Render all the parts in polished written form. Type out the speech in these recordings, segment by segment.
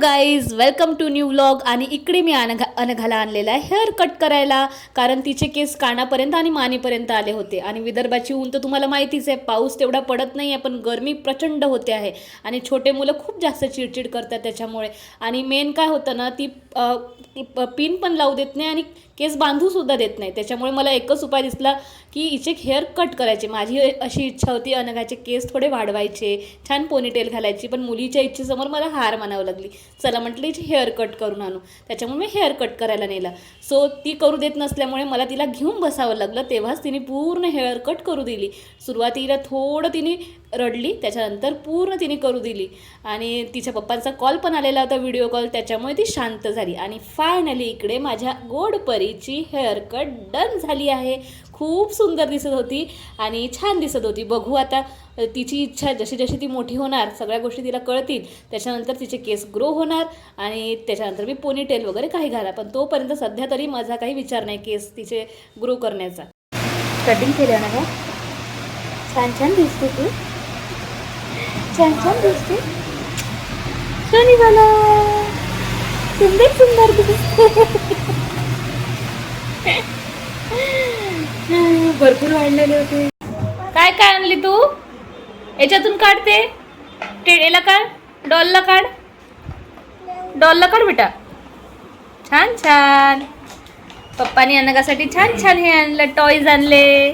Guys, welcome to new vlog. आणि इकडे मी अनघाला आणलेला आहे हेअर कट करायला, कारण तिचे केस कानापर्यंत आणि मानेपर्यंत आले होते. आणि विदर्भाची ऊन तर तुम्हाला माहितीच आहे, पाऊस तेवढा पडत नाही आहे, पण गरमी प्रचंड होते आहे. आणि छोटे मुलं खूप जास्त चिडचिड करतात त्याच्यामुळे. आणि मेन काय होतं ना, ती पिन पण लावू देत नाही आणि केस बांधूसुद्धा देत नाही. त्याच्यामुळे मला एकच उपाय दिसला की हिचे हेअर कट करायचे. माझी अशी इच्छा होती अनघाचे केस थोडे वाढवायचे, छान पोनीटेल घालायची, पण मुलीच्या इच्छेसमोर मला हार मानावं लागली. चला म्हटलं हिची हेअर कट करून आणू, त्याच्यामुळे मी हेअर कट करायला नेला. सो ती करू देत नसल्यामुळे मला तिला घेऊन बसावं लागलं. तेव्हाच तिने पूर्ण हेअर कट करू दिली. सुरुवातीला थोडं तिने रडली, त्याच्यानंतर पूर्ण तिने करू दिली. आणि तिच्या पप्पांचा कॉल पण आलेला होता, व्हिडिओ कॉल, त्याच्यामुळे ती शांत झाली. आणि फायनली इकडे माझ्या गोडपरीची हेअर कट डन झाली आहे. खूप सुंदर दिसत होती आणि छान दिसत होती. बघू आता तिची इच्छा, जशी जशी ती मोठी होणार, सगळ्या गोष्टी तिला कळतील, त्याच्यानंतर तिचे केस ग्रो होणार आणि त्याच्यानंतर मी पोनीटेल वगैरे काही घाला. पण तोपर्यंत सध्या तरी माझा काही विचार नाही केस तिचे ग्रो करण्याचा. कटिंग केलं ना का, छान छान दिसते तू, छान छान दिसते शनी मला, सुंदर सुंदर दिसते. भरपूर वाढलेले होते. काय काय आणली तू? याच्यातून काढते, टेडेला काढ, डॉलला काढ, डॉलला काढ बेटा. छान छान पप्पानी अनघासाठी छान छान हे आणलं, टॉयज आणले.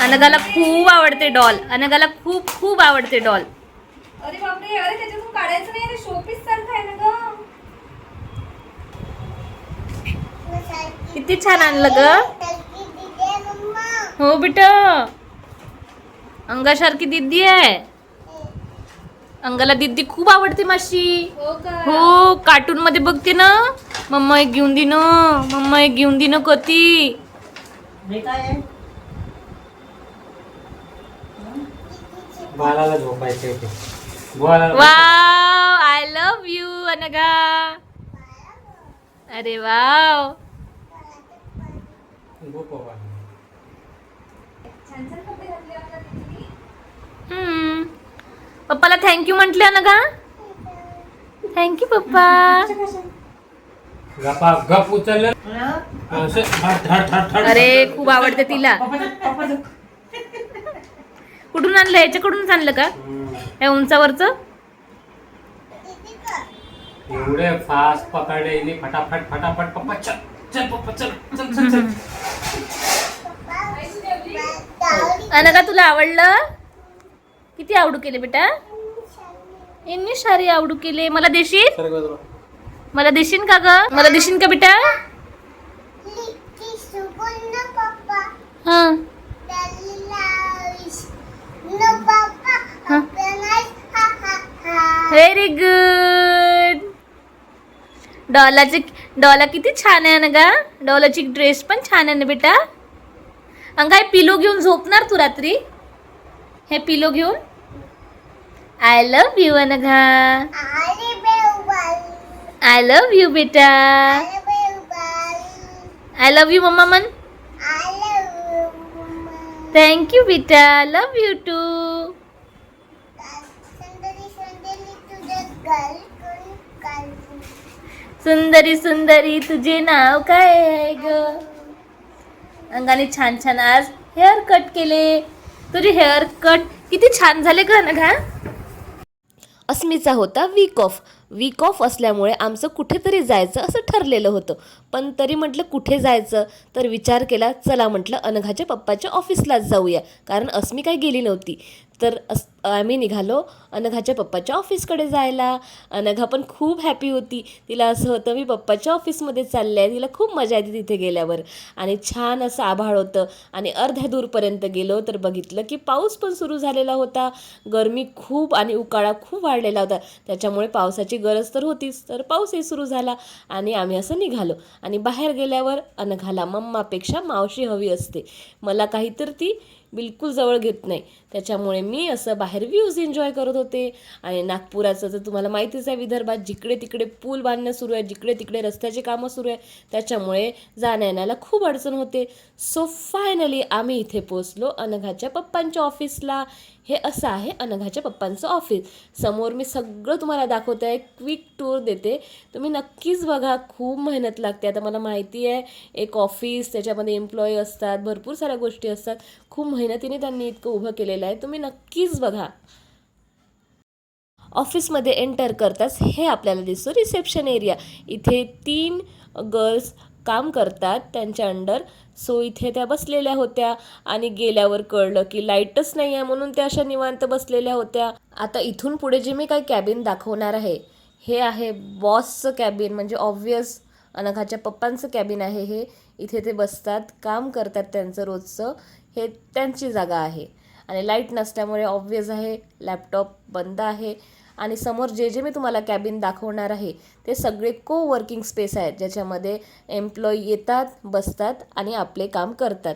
अनघाला खूप आवडते डॉल, अनघाला खूप खूप आवडते डॉल. अरे बापरे, अरे त्याच्यातून काढायचं नाही रे, शोपीस सारखं आहे ना ग. किती छान आणलं ग. हो बेटा, अंगासारखी दिदी आहे. अंगाला दिदी खूप आवडते माशी. हो, कार्टून मध्ये बघते ना, मम्मा एक घेऊन दे ना, मम्मा एक घेऊन दे ना कती. बाळाला झोपायचे होते. Wow, I love you Anagha. अरे वाव, छान छान कपडे घातले आपल्या तिची. पप्पाला थँक्यू म्हटले अनघा. थँक्यू पप्पा. गपा गप उचललं. अरे खूप आवडते तिला. कुठून आणलं? याच्याकडूनच आणलं का, या उंचावरचं? एवढे फास्ट पकडले, फटाफट फटाफट. पप्पा चल चल, पप्पा चल चल चल चल. अनघा तुला आवडलं? किती आवडू केले बेटा, इतनी सारी आवडू केले. मला देशील, मला देशील का ग, मला देशील का बेटा? हा व्हेरी गुड. डॉला किती छान आहे ना गा. डॉलाची ड्रेस पण छान आहे ना बेटा. अंगा, हे पिलो घेऊन झोपणार तू रात्री? हे पिलो घेऊन. I love you Anagha, I love you बेटा, आय लव्ह यू मम्मा मन. थँक्यू बेटा, लव्ह यू टू. सुंदरी सुंदरी तुझे नाव काय आहे ग? अंगाने छान छान आज हेअर कट केले. तुझे हेअर कट किती छान झाले ग अनघा. अस्मीचा होता वीक ऑफ असल्यामुळे आमचं कुठेतरी जायचं असं ठरलेलं होतं. पण तरी म्हटलं कुठे जायचं, तर विचार केला, चला म्हटलं अनघाच्या पप्पाच्या ऑफिसलाच जाऊया, कारण अस्मी काही गेली नव्हती. तर आम्ही निघालो अनघाच्या पप्पाच्या ऑफिसकडे जायला. अनघा पण खूप हॅपी होती. तिला असं होतं मी पप्पाच्या ऑफिसमध्ये चालले आहे. तिला खूप मजा येते तिथे गेल्यावर. आणि छान असं आभाळ होतं. आणि अर्ध्या दूरपर्यंत गेलो तर बघितलं की पाऊस पण सुरू झालेला होता. गरमी खूप आणि उकाळा खूप वाढलेला होता, त्याच्यामुळे पावसाची गरज तर होतीच. तर पाऊसही सुरू झाला आणि आम्ही असं निघालो. आणि बाहेर गेल्यावर अनघाला मम्मापेक्षा मावशी हवी असते. मला काहीतर ती बिलकुल जवळ घेत नाही. त्याच्यामुळे मी असं बाहेर व्ह्यूज एन्जॉय करत होते. आणि नागपुराचं तर तुम्हाला माहितीच आहे, विदर्भात जिकडे तिकडे पूल बांधणं सुरू आहे, जिकडे तिकडे रस्त्याची कामं सुरू आहे, त्याच्यामुळे जाण्या येण्याला खूप अडचण होते. सो फायनली आम्ही इथे पोचलो अनघाच्या पप्पांच्या ऑफिसला. हे असं आहे अनघाच्या पप्पांचं ऑफिस. समोर मी सगळं तुम्हाला दाखवते आहे, क्विक टूर देते, तुम्ही नक्कीच बघा. खूप मेहनत लागते. आता मला माहिती आहे एक ऑफिस, त्याच्यामध्ये एम्प्लॉई असतात, भरपूर साऱ्या गोष्टी असतात. खूप मेहनतीने त्यांनी इतकं उभं केलेलं आहे, तुम्ही नक्कीच बघा. ऑफिसमध्ये एंटर करताच हे आपल्याला दिसतो रिसेप्शन एरिया. इथे 3 गर्ल्स काम करतात त्यांच्या अंडर. सो इथे त्या बसलेल्या होत्या आणि गेल्यावर कळलं की लाईटच नाही आहे, म्हणून त्या अशा निवांत बसलेल्या होत्या. आता इथून पुढे जे मी काही कॅबिन दाखवणार आहे, हे आहे बॉसचं कॅबिन, म्हणजे ऑब्व्हियस अनघाच्या पप्पांचं कॅबिन आहे हे. इथे ते बसतात, काम करतात त्यांचं रोजचं, हे त्यांची जागा आहे. आणि लाईट नसल्यामुळे ऑब्व्हियस आहे लॅपटॉप बंद आहे. आणि समोर जे जे मी तुम्हाला कॅबिन दाखवणार आहे ते सगळे वर्किंग स्पेस आहेत, ज्याच्यामध्ये एम्प्लॉई येतात, बसतात आणि आपले काम करतात.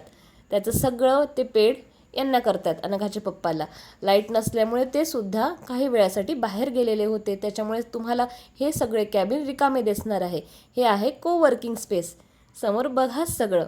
त्याचं सगळं ते पेड यांना करतात, अनघाच्या पप्पाला. लाईट नसल्यामुळे ते सुद्धा काही वेळासाठी बाहेर गेलेले होते, त्याच्यामुळे तुम्हाला हे सगळे कॅबिन रिकामे दिसणार आहे. हे आहे वर्किंग स्पेस. समोर बघा सगळं.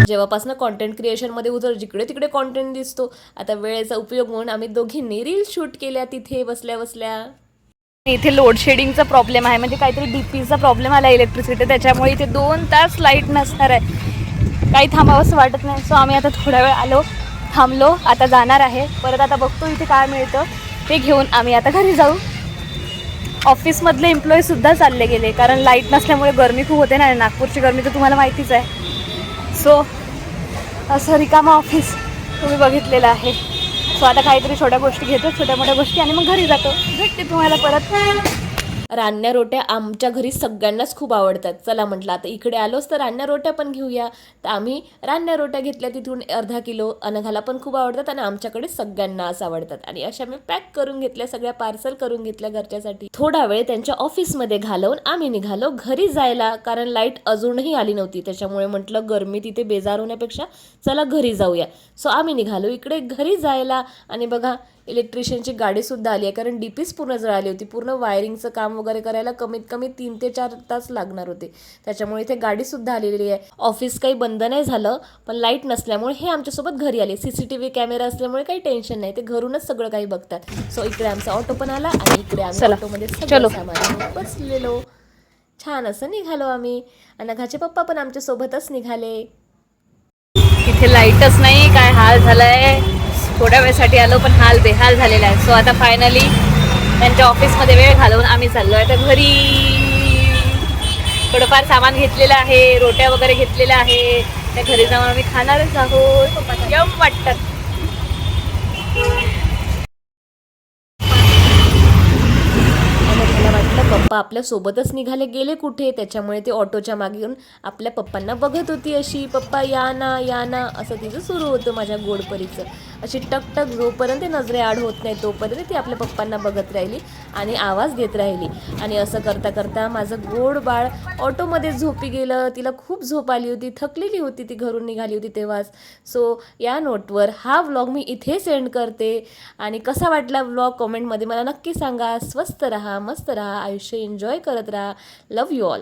जेव्हापासून कॉन्टेंट क्रिएशनमध्ये उतर जिकडे तिकडे कॉन्टेंट दिसतो. आता वेळेचा उपयोग म्हणून आम्ही दोघींनी रील शूट केल्या तिथे बसल्या बसल्या. इथे लोड शेडिंगचा प्रॉब्लेम आहे, म्हणजे काहीतरी डीपीचा प्रॉब्लेम आला इलेक्ट्रिसिटी, त्याच्यामुळे इथे 2 तास लाईट नसणार आहे. काही थांबावंसं वाटत नाही. सो आम्ही आता थोडा वेळ थांबलो, आता जाणार आहे परत. आता बघतो इथे काय मिळतं ते घेऊन आम्ही आता घरी जाऊ. ऑफिसमधले एम्प्लॉईसुद्धा चालले गेले, कारण लाईट नसल्यामुळे गरमी खूप होते ना, नागपूरची गरमी तर तुम्हाला माहितीच आहे. सो असं रिकामा ऑफिस तुम्ही बघितलेलं आहे. सो आता काहीतरी छोट्या गोष्टी घेतो, छोट्या मोठ्या गोष्टी, आणि मग घरी जातो. भेटते तुम्हाला परत. रान्या रोट्या आमच्या घरी सगळ्यांनाच खूप आवडतात. चला म्हटलं आता इकडे आलोच तर रान्या रोट्या पण घेऊया. तर आम्ही रान्या रोट्या घेतल्या तिथून अर्धा किलो. अनघाला पण खूप आवडतात आणि आमच्याकडे सगळ्यांनाच आवडतात. आणि अशा मी पॅक करून घेतल्या, सगळ्या पार्सल करून घेतल्या घरच्यासाठी. थोडा वेळ त्यांच्या ऑफिसमध्ये घालवून आम्ही निघालो घरी जायला, कारण लाईट अजूनही आली नव्हती. त्याच्यामुळे म्हटलं गरमी तिथे बेजार होण्यापेक्षा चला घरी जाऊया. सो आम्ही निघालो इकडे घरी जायला. आणि बघा इलेक्ट्रिशियनची गाडीसुद्धा आली आहे, कारण डीपीच पूर्ण जळाली होती. पूर्ण वायरिंगचं काम वगैरे करायला कमीत कमी 3 ते 4 तास लागणार होते. त्याच्यामुळे इथे गाडीसुद्धा आलेली आहे. ऑफिस काही बंद नाही झालं, पण लाईट नसल्यामुळे हे आमच्यासोबत घरी आले. CCTV कॅमेरा असल्यामुळे काही टेन्शन नाही, ते घरूनच सगळं काही बघतात. सो इकडे आमचा ऑटो पण आला आणि इकडे आम्ही ऑटोमध्ये सगळं सामान बसलेलो. छान असं निघालो आम्ही. अनघाचे पप्पा पण आमच्यासोबतच निघाले. इथे लाईटच नाही, काय हाल झालाय. थोड्या वेळेसाठी आलो पण हाल बेहाल झालेला आहे. सो आता फायनली त्यांच्या ऑफिसमध्ये वेळ घालवून आम्ही चाललो आहे तर घरी. थोडंफार सामान घेतलेलं आहे, रोट्या वगैरे घेतलेल्या आहे, त्या घरी जाऊन आम्ही खाणारच आहोत. यम वाटतात. पप्पा आपल्या सोबतच निघाले, गेले कुठे. त्याच्यामुळे ते ऑटोच्या मागे येऊन आपल्या पप्पांना बघत होती अशी, पप्पा या ना या ना असं तिचं सुरू होतं माझ्या गोडपरीचं. अशी टकटक जोपर्यंत नजरे आड होत नाही तोपर्यंत ती आपल्या पप्पांना बघत राहिली आणि आवाज देत राहिली. आणि असं करता करता माझं गोड बाळ ऑटोमध्ये झोपी गेलं. तिला खूप झोप आली होती, थकलेली होती, ती घरून निघाली होती तेव्हाच. सो या नोटवर हा व्लॉग मी इथे सेंड करते. आणि कसा वाटला व्लॉग कमेंटमध्ये मला नक्की सांगा. स्वस्त राहा, मस्त राहा, आयुष्य एन्जॉय करत राहा. Love you all.